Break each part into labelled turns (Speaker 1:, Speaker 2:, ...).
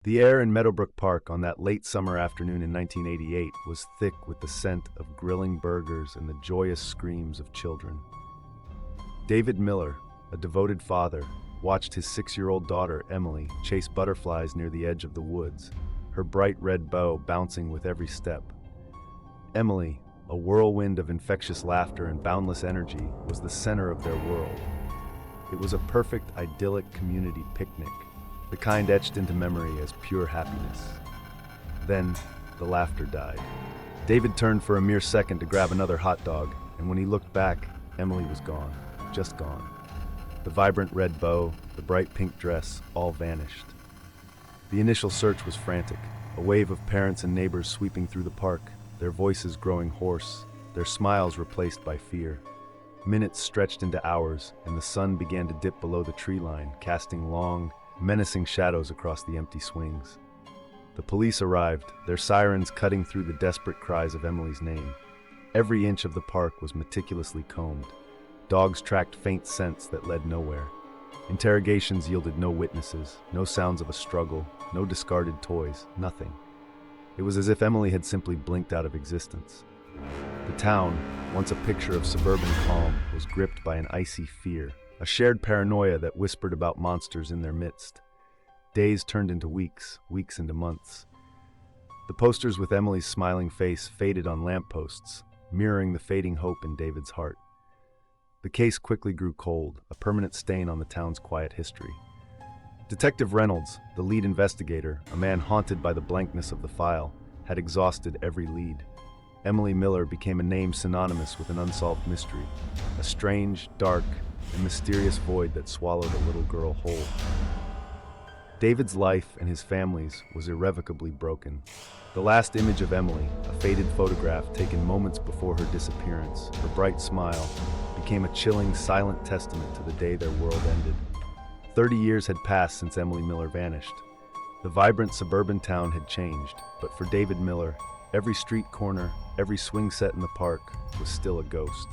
Speaker 1: The air in Meadowbrook Park on that late summer afternoon in 1988 was thick with the scent of grilling burgers and the joyous screams of children. David Miller, a devoted father, watched his 6-year-old daughter, Emily, chase butterflies near the edge of the woods, her bright red bow bouncing with every step. Emily, a whirlwind of infectious laughter and boundless energy, was the center of their world. It was a perfect, idyllic community picnic, the kind etched into memory as pure happiness. Then, the laughter died. David turned for a mere second to grab another hot dog, and when he looked back, Emily was gone, just gone. The vibrant red bow, the bright pink dress, all vanished. The initial search was frantic, a wave of parents and neighbors sweeping through the park, their voices growing hoarse, their smiles replaced by fear. Minutes stretched into hours, and the sun began to dip below the tree line, casting long, menacing shadows across the empty swings. The police arrived, their sirens cutting through the desperate cries of Emily's name. Every inch of the park was meticulously combed. Dogs tracked faint scents that led nowhere. Interrogations yielded no witnesses, no sounds of a struggle, no discarded toys, nothing. It was as if Emily had simply blinked out of existence. The town, once a picture of suburban calm, was gripped by an icy fear, a shared paranoia that whispered about monsters in their midst. Days turned into weeks, weeks into months. The posters with Emily's smiling face faded on lampposts, mirroring the fading hope in David's heart. The case quickly grew cold, a permanent stain on the town's quiet history. Detective Reynolds, the lead investigator, a man haunted by the blankness of the file, had exhausted every lead. Emily Miller became a name synonymous with an unsolved mystery, a strange, dark, and mysterious void that swallowed a little girl whole. David's life and his family's was irrevocably broken. The last image of Emily, a faded photograph taken moments before her disappearance, her bright smile, became a chilling, silent testament to the day their world ended. 30 years had passed since Emily Miller vanished. The vibrant suburban town had changed, but for David Miller, every street corner, every swing set in the park was still a ghost.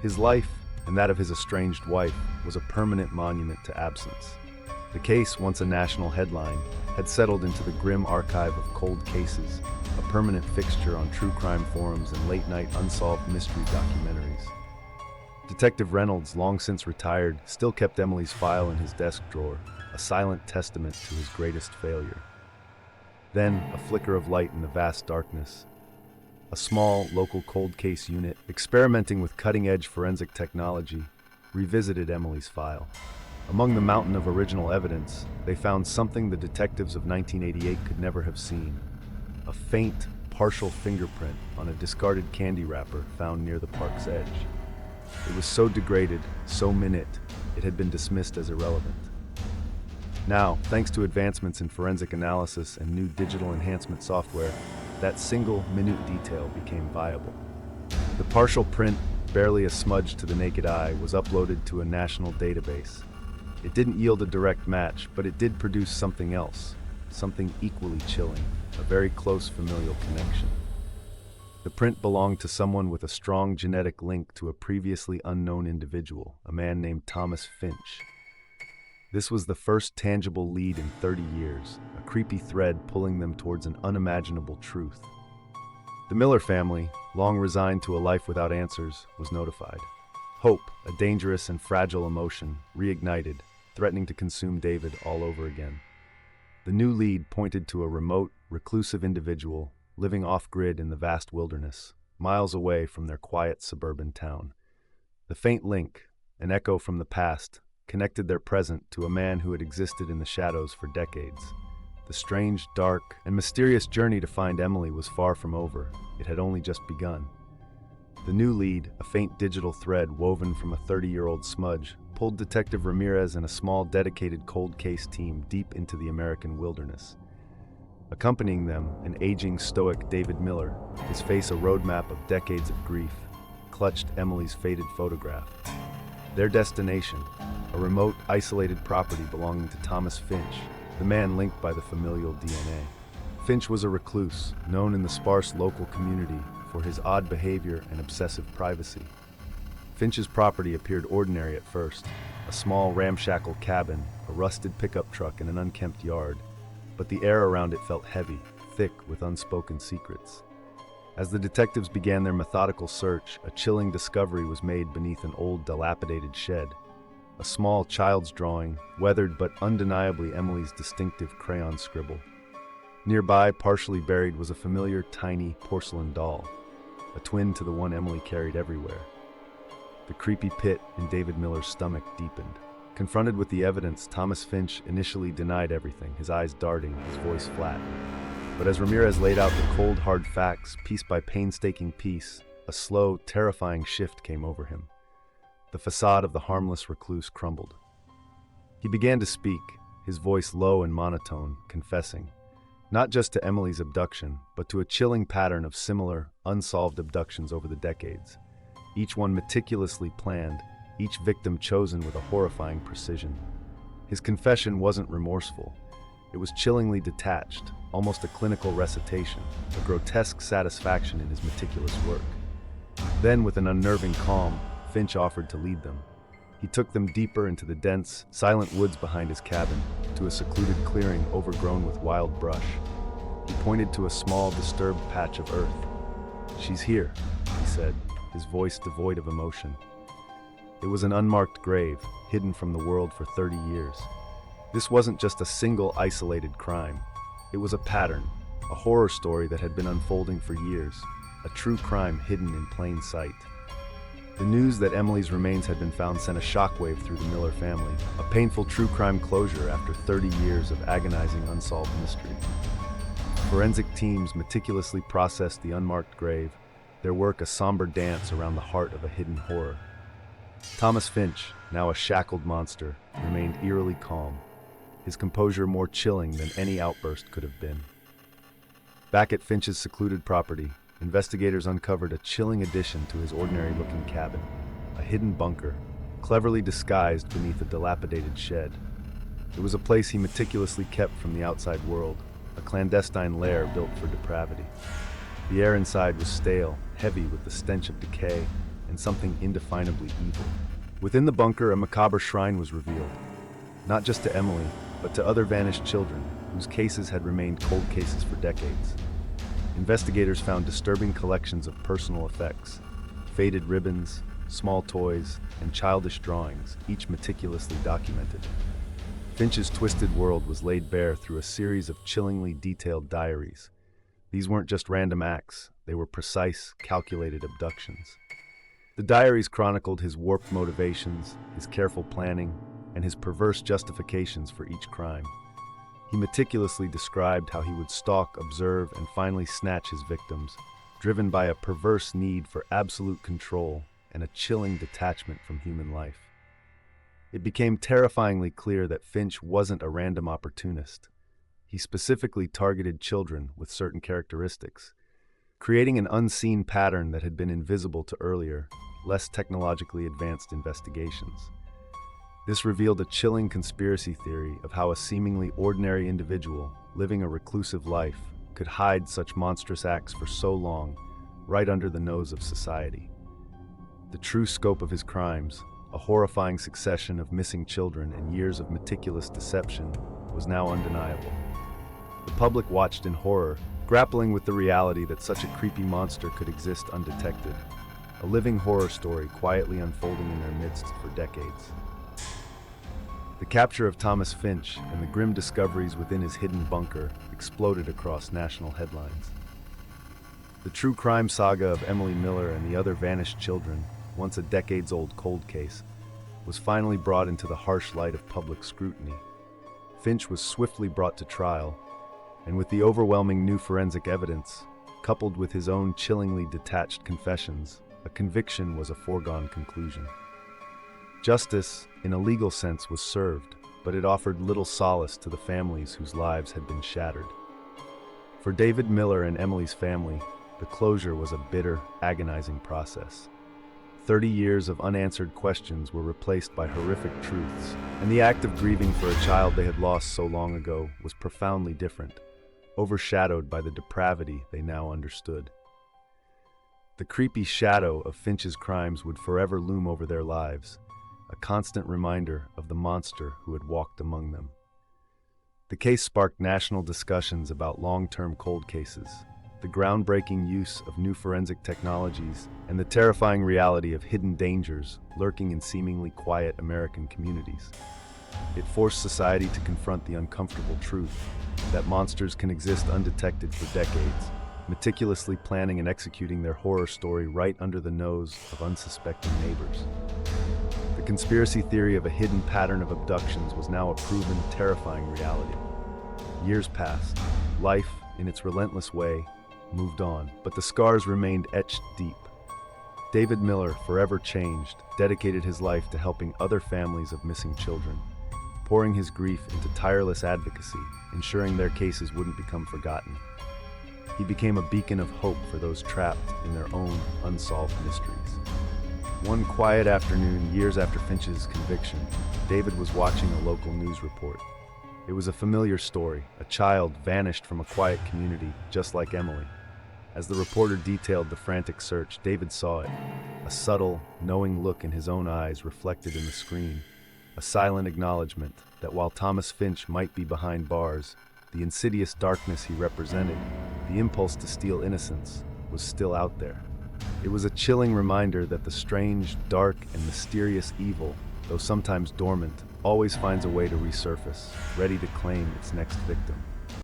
Speaker 1: His life, and that of his estranged wife, was a permanent monument to absence. The case, once a national headline, had settled into the grim archive of cold cases, a permanent fixture on true crime forums and late-night unsolved mystery documentaries. Detective Reynolds, long since retired, still kept Emily's file in his desk drawer, a silent testament to his greatest failure. Then, a flicker of light in the vast darkness. A small, local cold case unit, experimenting with cutting-edge forensic technology, revisited Emily's file. Among the mountain of original evidence, they found something the detectives of 1988 could never have seen. A faint, partial fingerprint on a discarded candy wrapper found near the park's edge. It was so degraded, so minute, it had been dismissed as irrelevant. Now, thanks to advancements in forensic analysis and new digital enhancement software, that single, minute detail became viable. The partial print, barely a smudge to the naked eye, was uploaded to a national database. It didn't yield a direct match, but it did produce something else, something equally chilling, a very close familial connection. The print belonged to someone with a strong genetic link to a previously unknown individual, a man named Thomas Finch. This was the first tangible lead in 30 years, a creepy thread pulling them towards an unimaginable truth. The Miller family, long resigned to a life without answers, was notified. Hope, a dangerous and fragile emotion, reignited, threatening to consume David all over again. The new lead pointed to a remote, reclusive individual living off-grid in the vast wilderness, miles away from their quiet suburban town. The faint link, an echo from the past, connected their present to a man who had existed in the shadows for decades. The strange, dark, and mysterious journey to find Emily was far from over. It had only just begun. The new lead, a faint digital thread woven from a 30-year-old smudge, pulled Detective Ramirez and a small, dedicated cold case team deep into the American wilderness. Accompanying them, an aging, stoic David Miller, his face a roadmap of decades of grief, clutched Emily's faded photograph. Their destination, a remote, isolated property belonging to Thomas Finch, the man linked by the familial DNA. Finch was a recluse, known in the sparse local community for his odd behavior and obsessive privacy. Finch's property appeared ordinary at first, a small ramshackle cabin, a rusted pickup truck, and an unkempt yard. but the air around it felt heavy, thick with unspoken secrets. As the detectives began their methodical search, a chilling discovery was made beneath an old, dilapidated shed. A small child's drawing, weathered but undeniably Emily's distinctive crayon scribble. Nearby, partially buried, was a familiar, tiny porcelain doll, a twin to the one Emily carried everywhere. The creepy pit in David Miller's stomach deepened. Confronted with the evidence, Thomas Finch initially denied everything, his eyes darting, his voice flat. But as Ramirez laid out the cold, hard facts, piece by painstaking piece, a slow, terrifying shift came over him. The facade of the harmless recluse crumbled. He began to speak, his voice low and monotone, confessing, not just to Emily's abduction, but to a chilling pattern of similar, unsolved abductions over the decades, each one meticulously planned, each victim chosen with a horrifying precision. His confession wasn't remorseful. It was chillingly detached, almost a clinical recitation, a grotesque satisfaction in his meticulous work. Then, with an unnerving calm, Finch offered to lead them. He took them deeper into the dense, silent woods behind his cabin, to a secluded clearing overgrown with wild brush. He pointed to a small, disturbed patch of earth. "She's here," he said, his voice devoid of emotion. It was an unmarked grave, hidden from the world for 30 years. This wasn't just a single, isolated crime. It was a pattern, a horror story that had been unfolding for years, a true crime hidden in plain sight. The news that Emily's remains had been found sent a shockwave through the Miller family, a painful true crime closure after 30 years of agonizing unsolved mystery. Forensic teams meticulously processed the unmarked grave, their work a somber dance around the heart of a hidden horror. Thomas Finch, now a shackled monster, remained eerily calm, his composure more chilling than any outburst could have been. Back at Finch's secluded property, investigators uncovered a chilling addition to his ordinary-looking cabin, a hidden bunker, cleverly disguised beneath a dilapidated shed. It was a place he meticulously kept from the outside world, a clandestine lair built for depravity. The air inside was stale, heavy with the stench of decay, and something indefinably evil. Within the bunker, a macabre shrine was revealed, not just to Emily, but to other vanished children, whose cases had remained cold cases for decades. Investigators found disturbing collections of personal effects, faded ribbons, small toys, and childish drawings, each meticulously documented. Finch's twisted world was laid bare through a series of chillingly detailed diaries. These weren't just random acts, they were precise, calculated abductions. The diaries chronicled his warped motivations, his careful planning, and his perverse justifications for each crime. He meticulously described how he would stalk, observe, and finally snatch his victims, driven by a perverse need for absolute control and a chilling detachment from human life. It became terrifyingly clear that Finch wasn't a random opportunist. He specifically targeted children with certain characteristics, creating an unseen pattern that had been invisible to earlier, less technologically advanced investigations. This revealed a chilling conspiracy theory of how a seemingly ordinary individual, living a reclusive life, could hide such monstrous acts for so long, right under the nose of society. The true scope of his crimes, a horrifying succession of missing children and years of meticulous deception, was now undeniable. The public watched in horror, grappling with the reality that such a creepy monster could exist undetected, a living horror story quietly unfolding in their midst for decades. The capture of Thomas Finch and the grim discoveries within his hidden bunker exploded across national headlines. The true crime saga of Emily Miller and the other vanished children, once a decades-old cold case, was finally brought into the harsh light of public scrutiny. Finch was swiftly brought to trial, and with the overwhelming new forensic evidence, coupled with his own chillingly detached confessions, a conviction was a foregone conclusion. Justice, in a legal sense, was served, but it offered little solace to the families whose lives had been shattered. For David Miller and Emily's family, the closure was a bitter, agonizing process. 30 years of unanswered questions were replaced by horrific truths, and the act of grieving for a child they had lost so long ago was profoundly different, overshadowed by the depravity they now understood. The creepy shadow of Finch's crimes would forever loom over their lives, a constant reminder of the monster who had walked among them. The case sparked national discussions about long-term cold cases, the groundbreaking use of new forensic technologies, and the terrifying reality of hidden dangers lurking in seemingly quiet American communities. It forced society to confront the uncomfortable truth that monsters can exist undetected for decades, meticulously planning and executing their horror story right under the nose of unsuspecting neighbors. The conspiracy theory of a hidden pattern of abductions was now a proven, terrifying reality. Years passed. Life, in its relentless way, moved on, but the scars remained etched deep. David Miller, forever changed, dedicated his life to helping other families of missing children, pouring his grief into tireless advocacy, ensuring their cases wouldn't become forgotten. He became a beacon of hope for those trapped in their own unsolved mysteries. One quiet afternoon, years after Finch's conviction, David was watching a local news report. It was a familiar story. A child vanished from a quiet community, just like Emily. As the reporter detailed the frantic search, David saw it. A subtle, knowing look in his own eyes reflected in the screen. A silent acknowledgement that while Thomas Finch might be behind bars, the insidious darkness he represented, the impulse to steal innocence, was still out there. It was a chilling reminder that the strange, dark, and mysterious evil, though sometimes dormant, always finds a way to resurface, ready to claim its next victim.